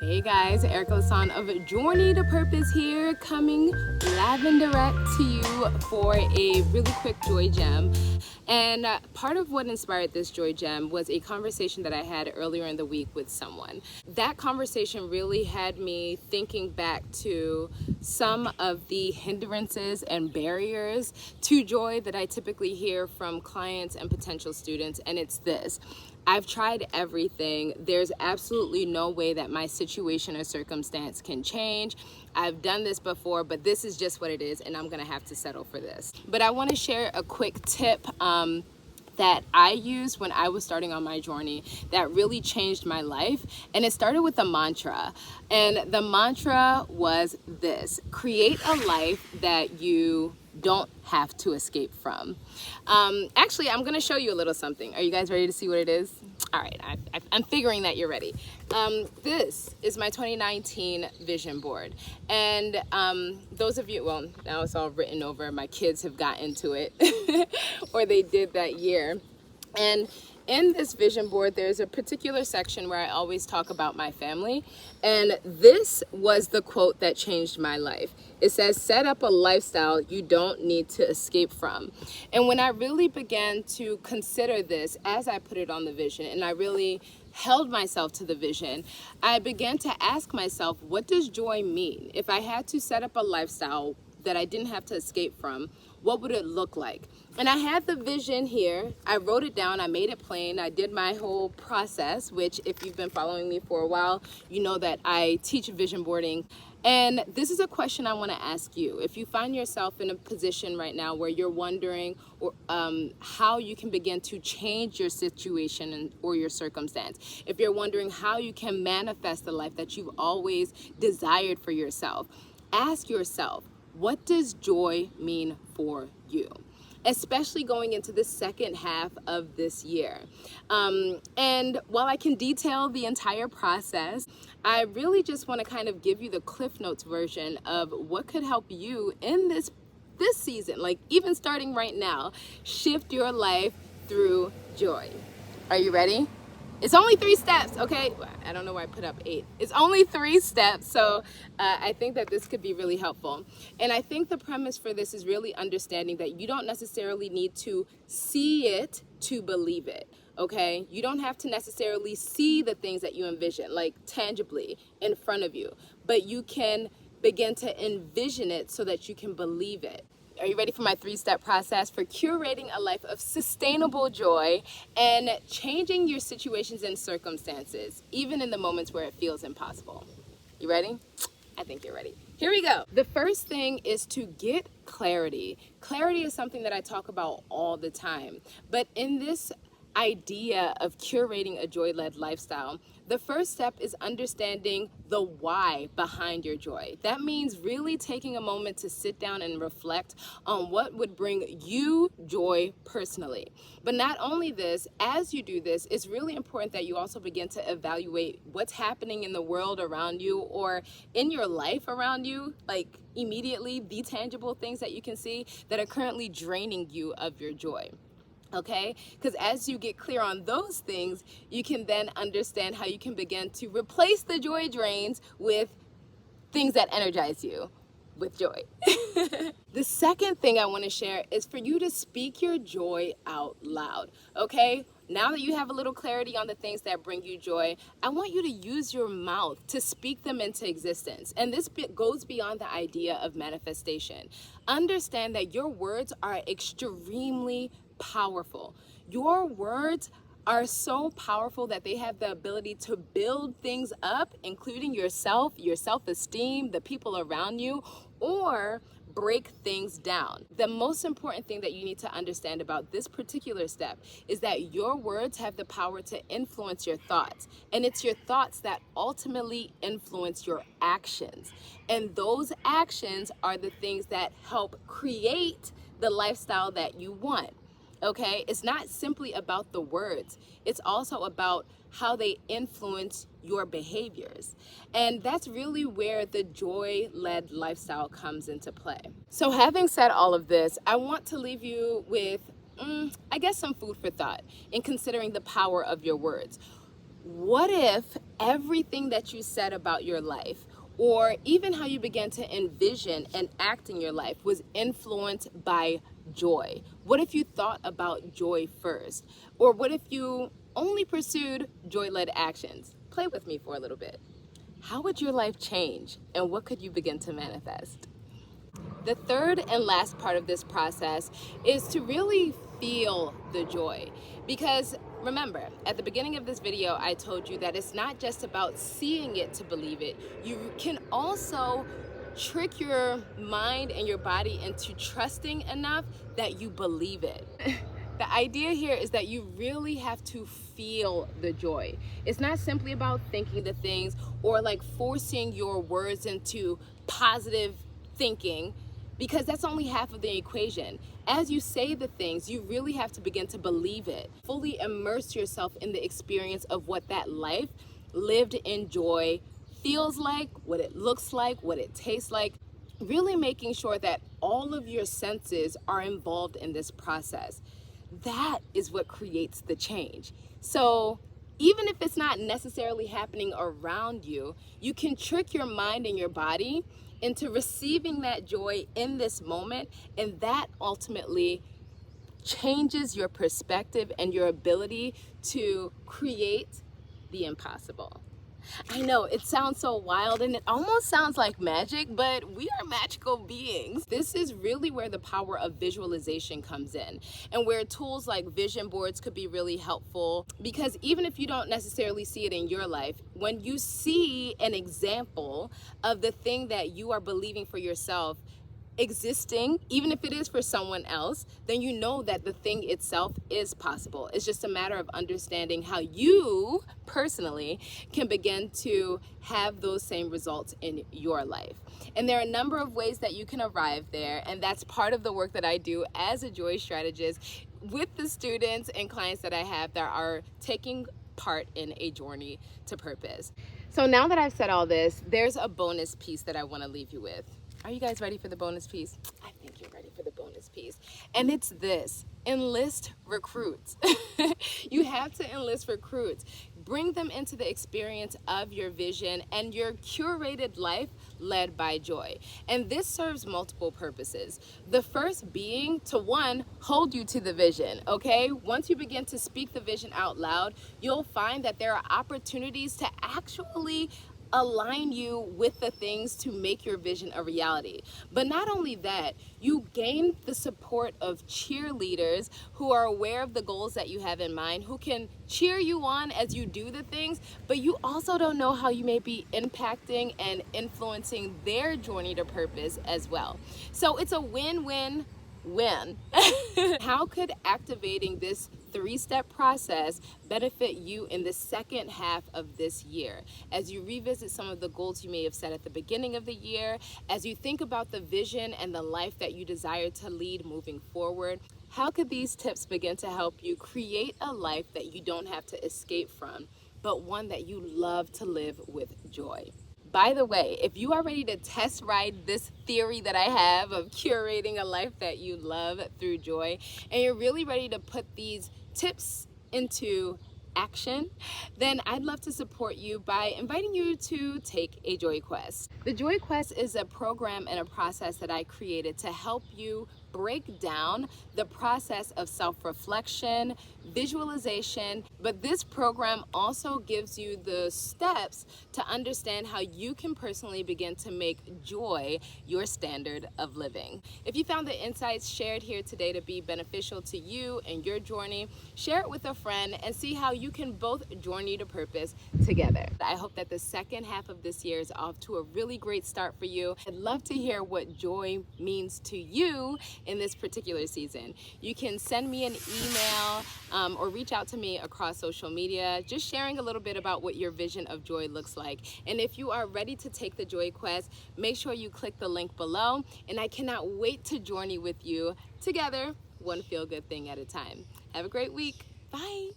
Hey guys, Erica Lasan of JOYrney To Purpose here, coming live and direct to you for a really quick joy gem. And part of what inspired this joy gem was a conversation that I had earlier in the week with someone. That conversation really had me thinking back to some of the hindrances and barriers to joy that I typically hear from clients and potential students, and it's this: I've tried everything. There's absolutely no way that my situation or circumstance can change. I've done this before, but this is just what it is, and I'm gonna have to settle for this. But I wanna share a quick tip that I used when I was starting on my journey that really changed my life. And it started with a mantra. And the mantra was this: create a life that you don't have to escape from. Actually, I'm gonna show you a little something. Are you guys ready to see what it is? All right, I'm figuring that you're ready. This is my 2019 vision board. And those of you, well, now it's all written over. My kids have gotten to it, or they did that year. And in this vision board, there's a particular section where I always talk about my family. And this was the quote that changed my life. It says, set up a lifestyle you don't need to escape from. And when I really began to consider this as I put it on the vision, and I really held myself to the vision, I began to ask myself, what does joy mean? If I had to set up a lifestyle that I didn't have to escape from, what would it look like? And I had the vision here. I wrote it down. I made it plain. I did my whole process, which if you've been following me for a while, you know that I teach vision boarding. And this is a question I want to ask you. If you find yourself in a position right now where you're wondering how you can begin to change your situation or your circumstance, if you're wondering how you can manifest the life that you've always desired for yourself, ask yourself, what does joy mean for you? Especially going into the second half of this year. And while I can detail the entire process, I really just want to kind of give you the Cliff Notes version of what could help you in this season, like even starting right now, shift your life through joy. Are you ready? It's only 3 steps, okay? I don't know why I put up 8. It's only 3 steps, so I think that this could be really helpful. And I think the premise for this is really understanding that you don't necessarily need to see it to believe it, okay? You don't have to necessarily see the things that you envision, like tangibly in front of you, but you can begin to envision it so that you can believe it. Are you ready for my 3-step process for curating a life of sustainable joy and changing your situations and circumstances, even in the moments where it feels impossible? You ready? I think you're ready. Here we go. The first thing is to get clarity. Clarity is something that I talk about all the time, but in this idea of curating a joy-led lifestyle, the first step is understanding the why behind your joy. That means really taking a moment to sit down and reflect on what would bring you joy personally. But not only this, as you do this, it's really important that you also begin to evaluate what's happening in the world around you or in your life around you, like immediately, the tangible things that you can see that are currently draining you of your joy. Okay, because as you get clear on those things, you can then understand how you can begin to replace the joy drains with things that energize you with joy. The second thing I want to share is for you to speak your joy out loud. Okay, now that you have a little clarity on the things that bring you joy, I want you to use your mouth to speak them into existence. And this goes beyond the idea of manifestation. Understand that your words are extremely powerful. Your words are so powerful that they have the ability to build things up, including yourself, your self-esteem, the people around you, or break things down. The most important thing that you need to understand about this particular step is that your words have the power to influence your thoughts, and it's your thoughts that ultimately influence your actions. And those actions are the things that help create the lifestyle that you want. Okay, it's not simply about the words, it's also about how they influence your behaviors. And that's really where the joy-led lifestyle comes into play. So having said all of this, I want to leave you with, I guess, some food for thought in considering the power of your words. What if everything that you said about your life, or even how you began to envision and act in your life, was influenced by joy? What if you thought about joy first? Or what if you only pursued joy-led actions? Play with me for a little bit. How would your life change, and what could you begin to manifest? The third and last part of this process is to really feel the joy. Because remember, at the beginning of this video, I told you that it's not just about seeing it to believe it. You can also trick your mind and your body into trusting enough that you believe it. The idea here is that you really have to feel the joy. It's not simply about thinking the things or like forcing your words into positive thinking, because that's only half of the equation. As you say the things, you really have to begin to believe it. Fully immerse yourself in the experience of what that life lived in joy feels like, what it looks like, what it tastes like. Really making sure that all of your senses are involved in this process. That is what creates the change. So even if it's not necessarily happening around you, you can trick your mind and your body into receiving that joy in this moment, and that ultimately changes your perspective and your ability to create the impossible. I know it sounds so wild and it almost sounds like magic, but we are magical beings. This is really where the power of visualization comes in, and where tools like vision boards could be really helpful, because even if you don't necessarily see it in your life, when you see an example of the thing that you are believing for yourself existing, even if it is for someone else, then you know that the thing itself is possible. It's just a matter of understanding how you personally can begin to have those same results in your life. And there are a number of ways that you can arrive there, and that's part of the work that I do as a joy strategist with the students and clients that I have that are taking part in a journey to purpose. So now that I've said all this, there's a bonus piece that I want to leave you with. Are you guys ready for the bonus piece? I think you're ready for the bonus piece. And it's this: enlist recruits. You have to enlist recruits. Bring them into the experience of your vision and your curated life led by joy. And this serves multiple purposes. The first being to, one, hold you to the vision, okay? Once you begin to speak the vision out loud, you'll find that there are opportunities to actually align you with the things to make your vision a reality. But not only that, you gain the support of cheerleaders who are aware of the goals that you have in mind, who can cheer you on as you do the things, but you also don't know how you may be impacting and influencing their journey to purpose as well. So it's a win-win-win. How could activating this three-step process benefit you in the second half of this year, as you revisit some of the goals you may have set at the beginning of the year, as you think about the vision and the life that you desire to lead moving forward? How could these tips begin to help you create a life that you don't have to escape from, but one that you love to live with joy? By the way, if you are ready to test ride this theory that I have of curating a life that you love through joy, and you're really ready to put these tips into action, then I'd love to support you by inviting you to take a Joy Quest. The Joy Quest is a program and a process that I created to help you break down the process of self-reflection, visualization, but this program also gives you the steps to understand how you can personally begin to make joy your standard of living. If you found the insights shared here today to be beneficial to you and your journey, share it with a friend and see how you can both journey to purpose together. I hope that the second half of this year is off to a really great start for you. I'd love to hear what joy means to you in this particular season. You can send me an email or reach out to me across social media, just sharing a little bit about what your vision of joy looks like. And if you are ready to take the Joy Quest, make sure you click the link below, and I cannot wait to journey with you together, one feel-good thing at a time. Have a great week. Bye.